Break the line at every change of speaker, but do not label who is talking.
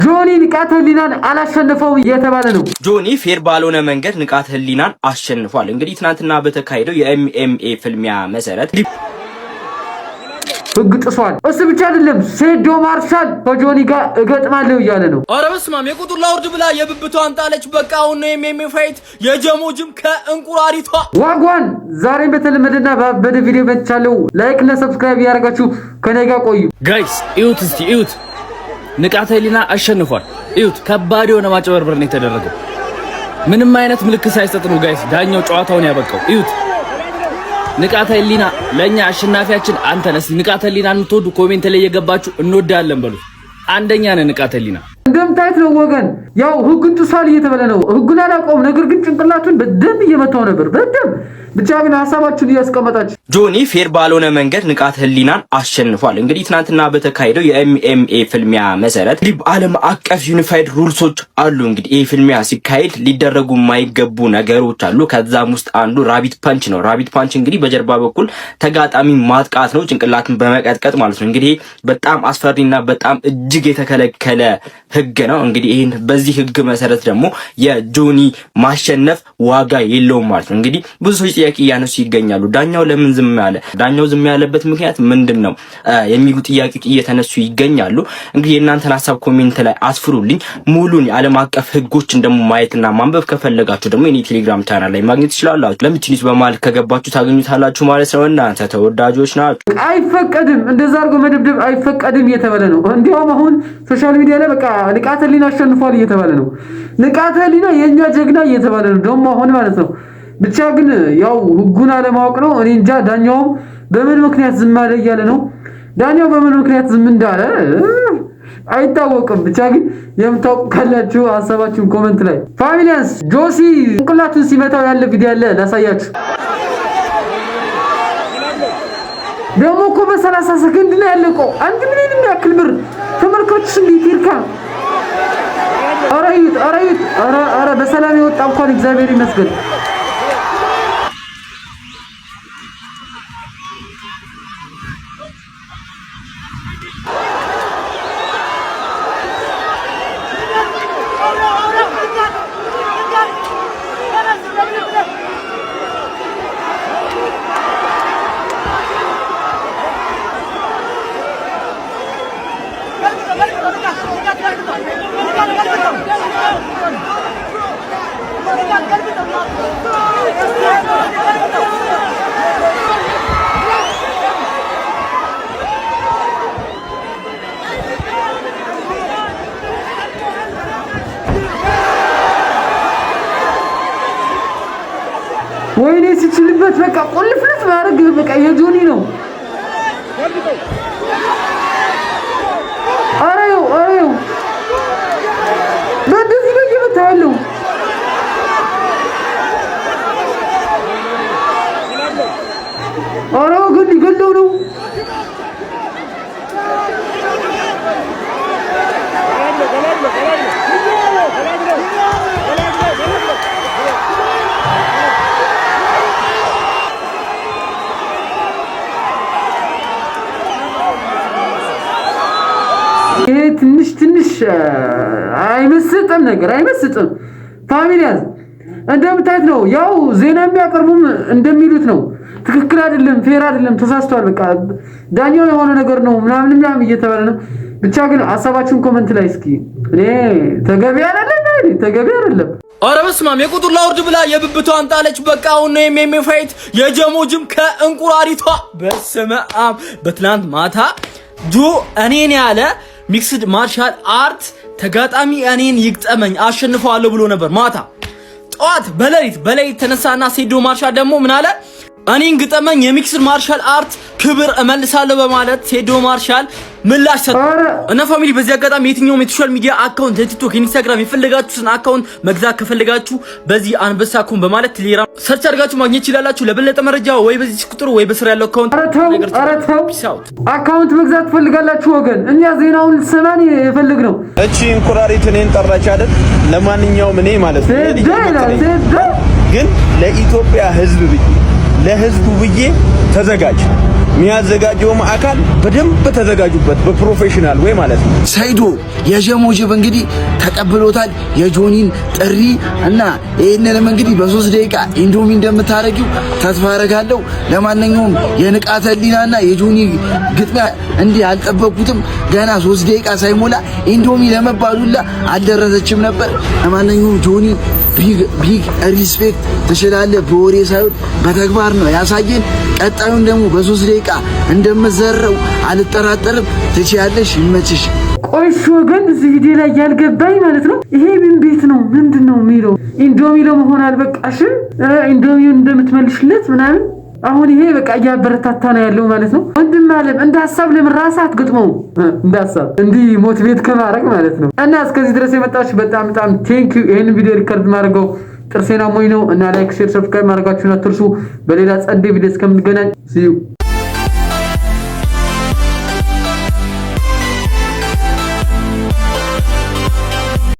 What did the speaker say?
ጆኒ ንቃተ ህሊናን አላሸነፈው እየተባለ ነው።
ጆኒ ፌር ባልሆነ መንገድ ንቃተ ህሊናን አሸንፏል። እንግዲህ ትናንትና በተካሄደው የኤምኤምኤ ፍልሚያ መሰረት
ህግ ጥሷል። እሱ ብቻ አይደለም ሴዶ ማርሻል ከጆኒ ጋር እገጥማለሁ እያለ ነው።
ኧረ በስመ አብ የቁጥር ላውርድ ብላ የብብቷን ጣለች። በቃ አሁን ነው ኤምኤምኤ ፋይት የጀሞጅም ከእንቁራሪቷ
ዋጓን። ዛሬም በተለመደና ባበደ ቪዲዮ መጥቻለሁ። ላይክ እና ሰብስክራይብ ያደርጋችሁ ከኔ ጋር ቆዩ
ጋይስ። እዩት እስቲ እዩት። ንቃተ ህሊና አሸንፏል። እዩት። ከባድ የሆነ ማጭበርበር ነው የተደረገው። ምንም አይነት ምልክት ሳይሰጥ ነው ጋይስ ዳኛው ጨዋታውን ያበቃው። እዩት። ንቃተ ህሊና ለኛ አሸናፊያችን አንተ ነህ። ንቃተ ህሊና እንተወዱ ኮሜንት ላይ የገባችሁ እንወዳለን በሉ። አንደኛ ነህ ንቃተ ህሊና።
እንደምታዩት ነው ወገን፣ ያው ህጉን ጥሷል እየተባለ ነው። ህጉን አላውቀውም፣ ነገር ግን ጭንቅላቱን በደንብ እየመታው ነበር በደንብ። ብቻ ግን ሐሳባችሁን እያስቀመጣችሁ
ጆኒ ፌር ባልሆነ መንገድ ንቃተ ህሊናን አሸንፏል። እንግዲህ ትናንትና በተካሄደው የኤምኤምኤ ፍልሚያ መሰረት ዓለም አቀፍ ዩኒፋይድ ሩልሶች አሉ። እንግዲህ ይህ ፍልሚያ ሲካሄድ ሊደረጉ የማይገቡ ነገሮች አሉ። ከዛም ውስጥ አንዱ ራቢት ፓንች ነው። ራቢት ፓንች እንግዲህ በጀርባ በኩል ተጋጣሚ ማጥቃት ነው፣ ጭንቅላትን በመቀጥቀጥ ማለት ነው። እንግዲህ በጣም አስፈሪና በጣም እጅግ የተከለከለ ህግ ነው። እንግዲህ ይሄን በዚህ ህግ መሰረት ደግሞ የጆኒ ማሸነፍ ዋጋ የለውም ማለት ነው። እንግዲህ ብዙ ሰዎች ጥያቄ እያነሱ ይገኛሉ። ዳኛው ለምን ዝም ያለ? ዳኛው ዝም ያለበት ምክንያት ምንድነው የሚሉ ጥያቄዎች እየተነሱ ይገኛሉ። እንግዲህ የእናንተን ሐሳብ ኮሜንት ላይ አስፍሩልኝ። ሙሉን የዓለም አቀፍ ህጎችን ደግሞ ማየትና ማንበብ ከፈለጋችሁ ደግሞ የኔ ቴሌግራም ቻናል ላይ ማግኘት ትችላላችሁ። ለምትችሉት በማለት ከገባችሁ ታገኙታላችሁ ማለት ነው። እናንተ ተወዳጆች ናችሁ።
አይፈቀድም፣ እንደዛ አድርጎ መደብደብ አይፈቀድም እየተባለ ነው። እንዲያውም አሁን ሶሻል ሚዲያ ላይ በቃ ንቃተ ህሊና አሸንፏል እየተባለ ነው። ንቃተ ህሊና የኛ ጀግና እየተባለ ነው ደግሞ አሁን ማለት ነው። ብቻ ግን ያው ህጉን አለማወቅ ነው። እኔ እንጃ ዳኛውም በምን ምክንያት ዝም አለ እያለ ነው። ዳኛው በምን ምክንያት ዝም እንዳለ አይታወቅም። ብቻ ግን የምታውቁ ካላችሁ ሐሳባችሁን ኮሜንት ላይ ፋሚሊያንስ። ጆሲ ጭንቅላቱን ሲመታው ያለ ቪዲዮ አለ ላሳያችሁ። ደግሞ እኮ በ30 ሰከንድ ነው ያለቀው። 1 ሚሊዮን የሚያክል ብር ተመልካቾች እንዴት ይርካ። ኧረ በሰላም የወጣ እንኳን እግዚአብሔር ይመስገን። ወይኔ ሲችልበት በቃ ቆልፍልፍ ማድረግ በቃ የጆኒ ነው። አሬው በዚህ ላይ ይመታለው። አሬው ግን ይገለው ነው። ይሄ ትንሽ አይመስጥም ነገር አይመስጥም። ፋሚሊያዝ እንደምታዩት ነው። ያው ዜና የሚያቀርቡም እንደሚሉት ነው። ትክክል አይደለም፣ ፌር አይደለም፣ ተሳስቷል፣ በቃ ዳኛው የሆነ ነገር ነው ምናምን እየተባለ ነው። ብቻ ግን ሐሳባችሁን ኮሜንት ላይ እስኪ። እኔ ተገቢ አይደለም።
ኧረ በስመ አብ የቁጥር ላውርድ ብላ የብብቷን ጣለች። በቃ አሁን ነው ኤምኤምኤ ፋይት የጀሞጅም ከእንቁራሪቷ። በስመ አብ በትናንት ማታ እኔን ያለ ሚክስድ ማርሻል አርት ተጋጣሚ እኔን ይግጠመኝ አሸንፈዋለሁ ብሎ ነበር። ማታ ጠዋት በሌሊት ተነሳና ሴዶ ማርሻል ደግሞ ምን አለ? እኔን ግጠመኝ የሚክስድ ማርሻል አርት ክብር እመልሳለሁ በማለት ቴዶ ማርሻል ምላሽ ሰጠ። እና ፋሚሊ በዚህ አጋጣሚ የትኛውም የሶሻል ሚዲያ አካውንት የቲክቶክ ኢንስታግራም የፈለጋችሁትን አካውንት መግዛት ከፈለጋችሁ በዚህ አንበሳኩን በማለት ቴሌግራም ሰርች አድርጋችሁ ማግኘት ይችላልላችሁ። ለበለጠ መረጃ ወይ በዚህ ቁጥር ወይ በስራ ያለው አካውንት
አካውንት መግዛት ፈልጋላችሁ ወገን፣ እኛ ዜናውን ሰማን የፈለግነው
እቺ እንቁራሪት እኔን ጠራች አይደል? ለማንኛውም እኔ ማለት ነው ግን ለኢትዮጵያ ህዝብ ብዬ ለህዝቡ ብዬ ተዘጋጅ የሚያዘጋጀው አካል በደንብ ተዘጋጁበት፣ በፕሮፌሽናል ወይ ማለት ነው።
ሰይዶ የጀሞጅብ እንግዲህ ተቀብሎታል የጆኒን ጥሪ እና ይሄንንም እንግዲህ በ3 ደቂቃ ኢንዶሚ እንደምታረጊው ተስፋ አረጋለሁ። ለማንኛውም የንቃተ ህሊናና የጆኒ ግጥሚያ እንዲህ አልጠበቁትም። ገና 3 ደቂቃ ሳይሞላ ኢንዶሚ ለመባሉላ አልደረሰችም ነበር። ለማንኛውም ጆኒ ቢግ ሪስፔክት ትችላለህ። በወሬ ሳይሆን በተግባር ነው ያሳየን። ቀጣዩን ደግሞ በ3 ደቂቃ እንደምዘረው አልጠራጠርም። ትችያለሽ፣ ይመችሽ።
ቆይሾ ግን እዚህ ቪዲዮ ላይ ያልገባኝ ማለት ነው ይሄ ምን ቤት ነው? ምንድነው የሚለው? ኢንዶሚ ለመሆን አልበቃሽም? ኢንዶሚውን እንደምትመልሽለት ምናምን አሁን ይሄ በቃ እያበረታታ ነው ያለው ማለት ነው። ወንድም አለም እንደ ሐሳብ ለምን ራስህ ገጥመው እንደ ሐሳብ እንዲህ ሞቲቬት ከማድረግ ማለት ነው። እና እስከዚህ ድረስ የመጣችሁ በጣም ቴንክ ዩ። ይሄን ቪዲዮ ሪከርድ ማድረገው ጥርሴና ሞኝ ነው እና ላይክ፣ ሼር፣ ሰብስክራይብ ማድረጋችሁን አትርሱ። በሌላ ጸዴ ቪዲዮ እስከምንገናኝ see you